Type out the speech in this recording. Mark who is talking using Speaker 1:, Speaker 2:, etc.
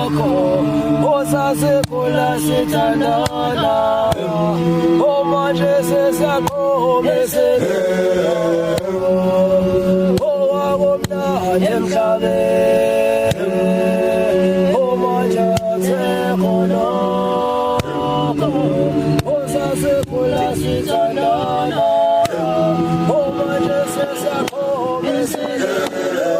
Speaker 1: Osasekula sithandana manje sesakhomesekela owakomnandi emhlabeni manje akusekhona osasekula sithandana manje sesakhomesekela